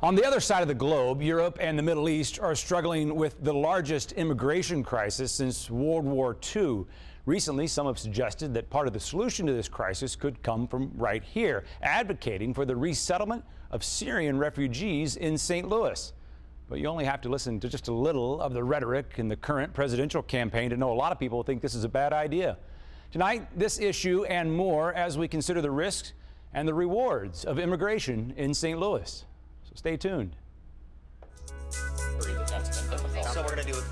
On the other side of the globe, Europe and the Middle East are struggling with the largest immigration crisis since World War II. Recently, some have suggested that part of the solution to this crisis could come from right here, advocating for the resettlement of Syrian refugees in St. Louis. But you only have to listen to just a little of the rhetoric in the current presidential campaign to know a lot of people think this is a bad idea. Tonight, this issue and more as we consider the risks and the rewards of immigration in St. Louis. So stay tuned.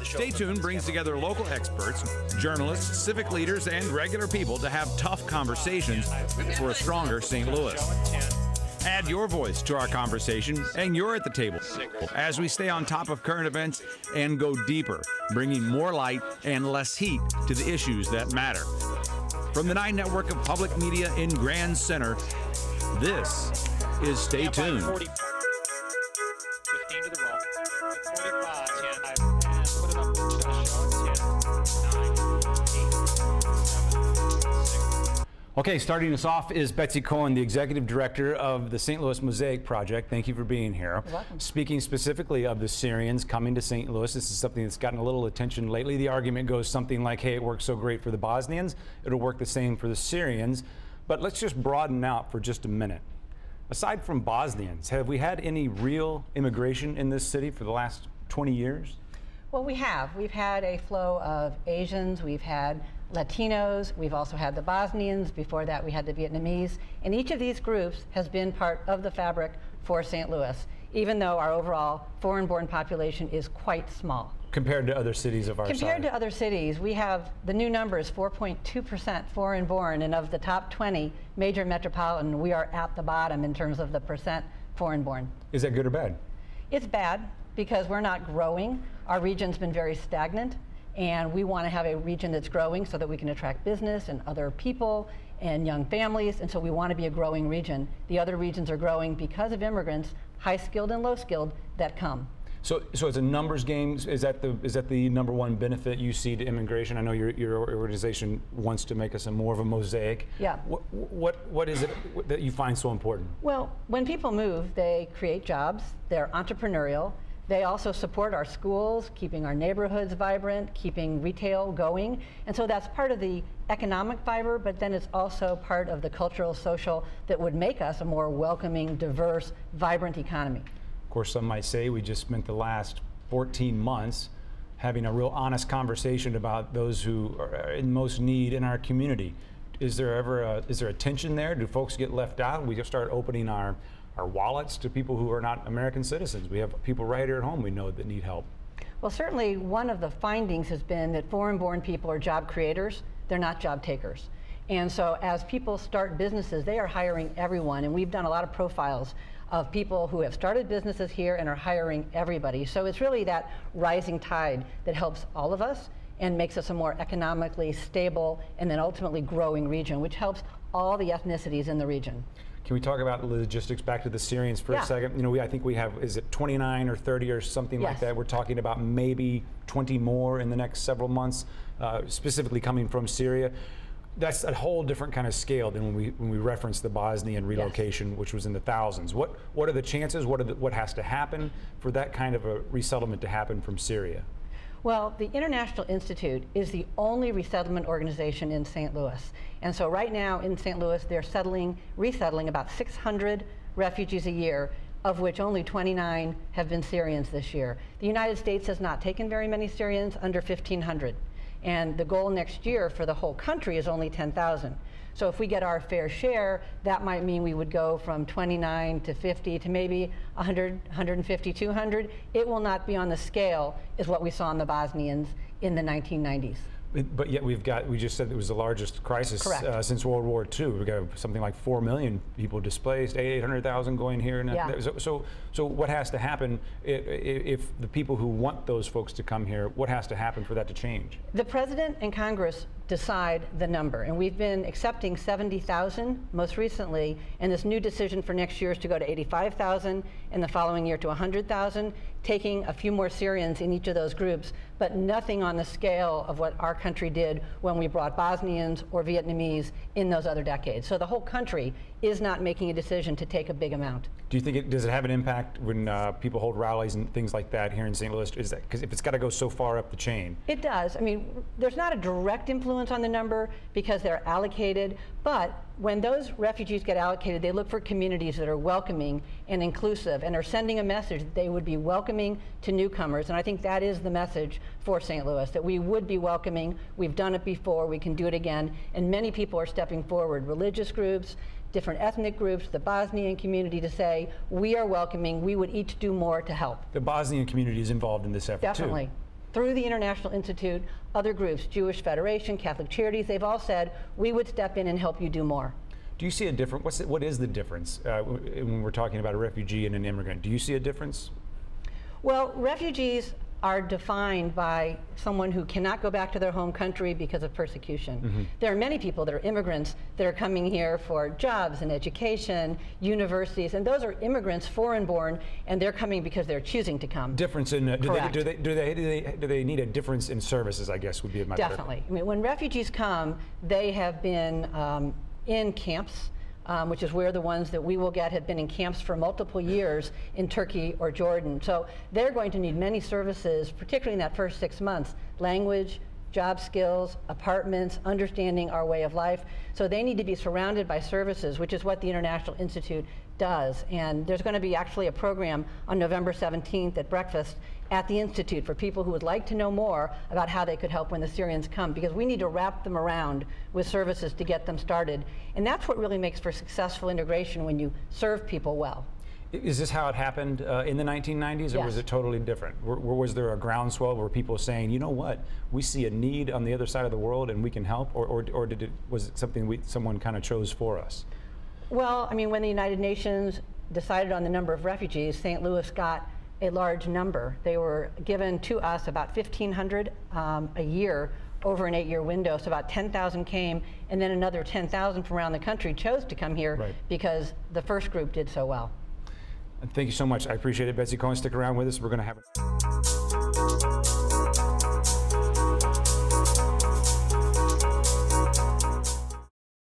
Stay Tuned brings together local experts, journalists, civic leaders, and regular people to have tough conversations for a stronger St. Louis. Add your voice to our conversation, and you're at the table as we stay on top of current events and go deeper, bringing more light and less heat to the issues that matter. From the 9 network of public media in Grand Center, this is Stay Tuned. 15 to the roll. 45, 10, 5, and put it up to the show. 10, 9, 8, 7, 6. Okay, starting us off is Betsy Cohen, the executive director of the St. Louis Mosaic Project. Thank you for being here. You're welcome. Speaking specifically of the Syrians coming to St. Louis, this is something that's gotten a little attention lately. The argument goes something like, hey, it works so great for the Bosnians, it'll work the same for the Syrians. But let's just broaden out for just a minute. Aside from Bosnians, have we had any real immigration in this city for the last 20 years? Well, we have. We've had a flow of Asians, we've had Latinos, we've also had the Bosnians, before that we had the Vietnamese, and each of these groups has been part of the fabric for St. Louis, even though our overall foreign-born population is quite small. Compared to other cities of our size? Compared to other cities, we have the new numbers, 4.2% foreign-born, and of the top 20 major metropolitan, we are at the bottom in terms of the percent foreign-born. Is that good or bad? It's bad because we're not growing. Our region's been very stagnant, and we want to have a region that's growing so that we can attract business and other people and young families, and so we want to be a growing region. The other regions are growing because of immigrants, high-skilled and low-skilled, that come. So it's a numbers game. Is that the number one benefit you see to immigration? I know your organization wants to make us more of a mosaic. Yeah. What is it that you find so important? Well, when people move, they create jobs. They're entrepreneurial. They also support our schools, keeping our neighborhoods vibrant, keeping retail going. And so that's part of the economic fiber, but then it's also part of the cultural, social that would make us a more welcoming, diverse, vibrant economy. Of course, some might say we just spent the last 14 months having a real honest conversation about those who are in most need in our community. Is there a tension there? Do folks get left out? We just start opening our wallets to people who are not American citizens. We have people right here at home we know that need help. Well, certainly one of the findings has been that foreign-born people are job creators. They're not job takers. And so as people start businesses, they are hiring everyone. And we've done a lot of profiles of people who have started businesses here and are hiring everybody. So it's really that rising tide that helps all of us and makes us a more economically stable and then ultimately growing region, which helps all the ethnicities in the region. Can we talk about the logistics back to the Syrians for a second? You know, I think we have, is it 29 or 30 or something like that? We're talking about maybe 20 more in the next several months, specifically coming from Syria. That's a whole different kind of scale than when we reference the Bosnian relocation, which was in the thousands. What are the chances? What has to happen for that kind of a resettlement to happen from Syria? Well, the International Institute is the only resettlement organization in St. Louis. And so right now in St. Louis, they're resettling about 600 refugees a year, of which only 29 have been Syrians this year. The United States has not taken very many Syrians, under 1,500. And the goal next year for the whole country is only 10,000. So if we get our fair share, that might mean we would go from 29 to 50 to maybe 100, 150, 200. It will not be on the scale as what we saw in the Bosnians in the 1990s. But yet we just said it was the largest crisis since World War II. We've got something like 4 million people displaced, 800,000 going here. And so what has to happen if the people who want those folks to come here, what has to happen for that to change? The President and Congress decide the number, and we've been accepting 70,000 most recently, and this new decision for next year is to go to 85,000, and the following year to 100,000, taking a few more Syrians in each of those groups. but nothing on the scale of what our country did when we brought Bosnians or Vietnamese in those other decades. So the whole country is not making a decision to take a big amount. Do you think does it have an impact when people hold rallies and things like that here in St. Louis? Is that because if it's got to go so far up the chain? It does. I mean, there's not a direct influence on the number because they're allocated, but when those refugees get allocated, they look for communities that are welcoming and inclusive and are sending a message that they would be welcoming to newcomers. And I think that is the message for St. Louis, that we would be welcoming. We've done it before, we can do it again. And many people are stepping forward, religious groups, different ethnic groups, the Bosnian community, to say, we are welcoming, we would each do more to help. The Bosnian community is involved in this effort Definitely. too. Through the International Institute, other groups, Jewish Federation, Catholic Charities, they've all said, we would step in and help you do more. Do you see a difference? What is the difference when we're talking about a refugee and an immigrant? Do you see a difference? Well, refugees are defined by someone who cannot go back to their home country because of persecution. Mm-hmm. There are many people that are immigrants that are coming here for jobs and education, universities, and those are immigrants, foreign-born, and they're coming because they're choosing to come. Difference in do they need a difference in services? I guess would be my definitely. I mean, when refugees come, they have been in camps. Which is where the ones that we will get have been in camps for multiple years in Turkey or Jordan. So they're going to need many services, particularly in that first 6 months, language, job skills, apartments, understanding our way of life. So they need to be surrounded by services, which is what the International Institute does. And there's going to be actually a program on November 17th at breakfast at the Institute for people who would like to know more about how they could help when the Syrians come, because we need to wrap them around with services to get them started. And that's what really makes for successful integration, when you serve people well. Is this how it happened in the 1990s, or yes. was it totally different? Was there a groundswell where people saying, you know what, we see a need on the other side of the world and we can help, or was it something someone kind of chose for us? Well, I mean, when the United Nations decided on the number of refugees, St. Louis got a large number. They were given to us about 1,500 a year over an 8-year window. So about 10,000 came, and then another 10,000 from around the country chose to come here right. because the first group did so well. Thank you so much. I appreciate it. Betsy Cohen, stick around with us. We're going to have